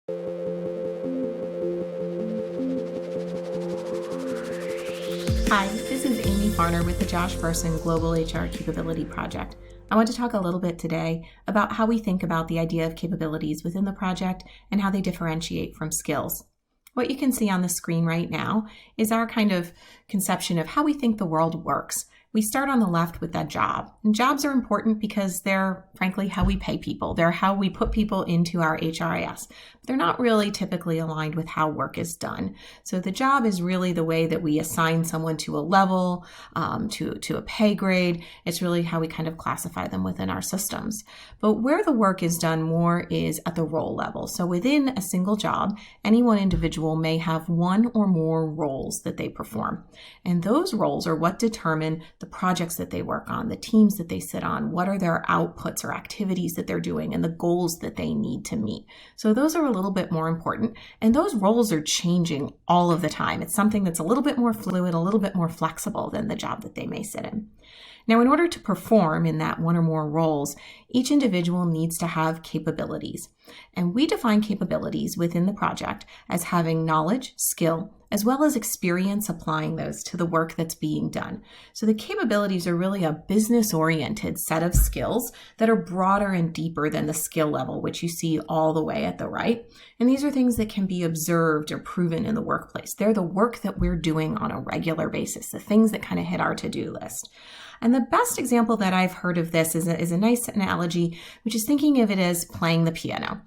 Hi, this is Amy Farner with the Josh Bersin Global HR Capability Project. I want to talk a little bit today about how we think about the idea of capabilities within the project and how they differentiate from skills. What you can see on the screen right now is our kind of conception of how we think the world works. We start on the left with that job. And jobs are important because they're, frankly, how we pay people. They're how we put people into our HRIS. But they're not really typically aligned with how work is done. So the job is really the way that we assign someone to a level, to a pay grade. It's really how we kind of classify them within our systems. But where the work is done more is at the role level. So within a single job, any one individual may have one or more roles that they perform. And those roles are what determine the projects that they work on, the teams that they sit on, what are their outputs or activities that they're doing, and the goals that they need to meet. So those are a little bit more important, and those roles are changing all of the time. It's something that's a little bit more fluid, a little bit more flexible than the job that they may sit in. Now, in order to perform in that one or more roles, each individual needs to have capabilities. And we define capabilities within the project as having knowledge, skill, as well as experience applying those to the work that's being done. So the capabilities are really a business-oriented set of skills that are broader and deeper than the skill level, which you see all the way at the right. And these are things that can be observed or proven in the workplace. They're the work that we're doing on a regular basis, the things that kind of hit our to-do list. And the best example that I've heard of this is a nice analogy, which is thinking of it as playing the piano.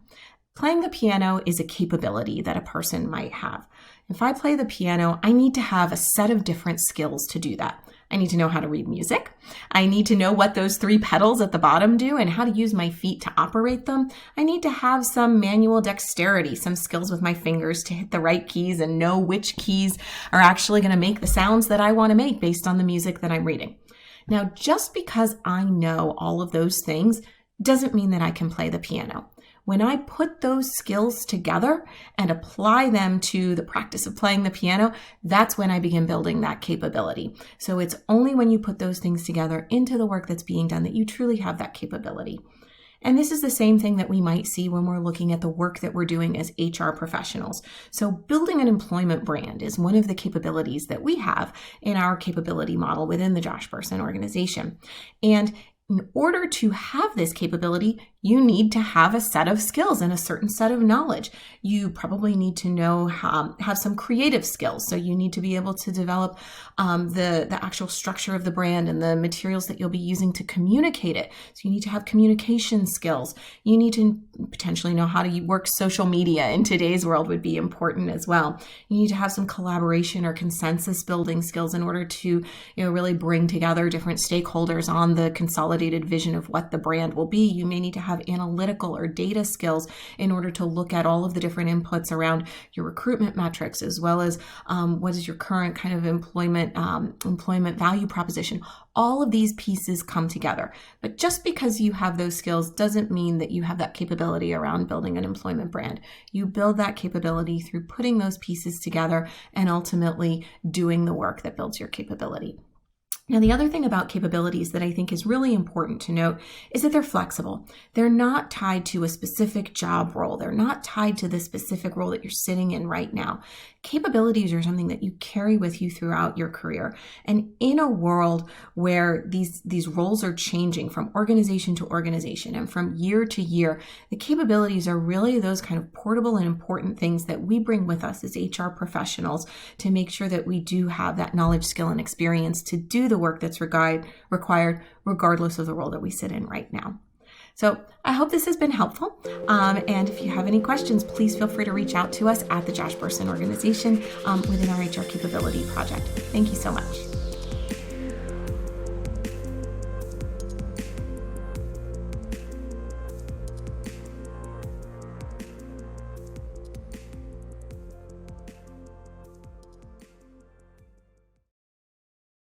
Playing the piano is a capability that a person might have. If I play the piano, I need to have a set of different skills to do that. I need to know how to read music. I need to know what those 3 pedals at the bottom do and how to use my feet to operate them. I need to have some manual dexterity, some skills with my fingers to hit the right keys and know which keys are actually going to make the sounds that I want to make based on the music that I'm reading. Now, just because I know all of those things doesn't mean that I can play the piano. When I put those skills together and apply them to the practice of playing the piano, that's when I begin building that capability. So it's only when you put those things together into the work that's being done that you truly have that capability. And this is the same thing that we might see when we're looking at the work that we're doing as HR professionals. So building an employment brand is one of the capabilities that we have in our capability model within the Josh Bersin organization. And in order to have this capability, you need to have a set of skills and a certain set of knowledge. You probably need to know have some creative skills. So you need to be able to develop the actual structure of the brand and the materials that you'll be using to communicate it. So you need to have communication skills. You need to potentially know how to work social media in today's world would be important as well. You need to have some collaboration or consensus building skills in order to really bring together different stakeholders on the consolidated vision of what the brand will be. You may need to have analytical or data skills in order to look at all of the different inputs around your recruitment metrics, as well as what is your current kind of employment value proposition. All of these pieces come together. But just because you have those skills doesn't mean that you have that capability around building an employment brand. You build that capability through putting those pieces together and ultimately doing the work that builds your capability. Now, the other thing about capabilities that I think is really important to note is that they're flexible. They're not tied to a specific job role. They're not tied to the specific role that you're sitting in right now. Capabilities are something that you carry with you throughout your career. And in a world where these roles are changing from organization to organization and from year to year, the capabilities are really those kind of portable and important things that we bring with us as HR professionals to make sure that we do have that knowledge, skill, and experience to do the work that's required regardless of the role that we sit in right now. So I hope this has been helpful. And if you have any questions, please feel free to reach out to us at the Josh Bersin organization within our HR Capability Project. Thank you so much.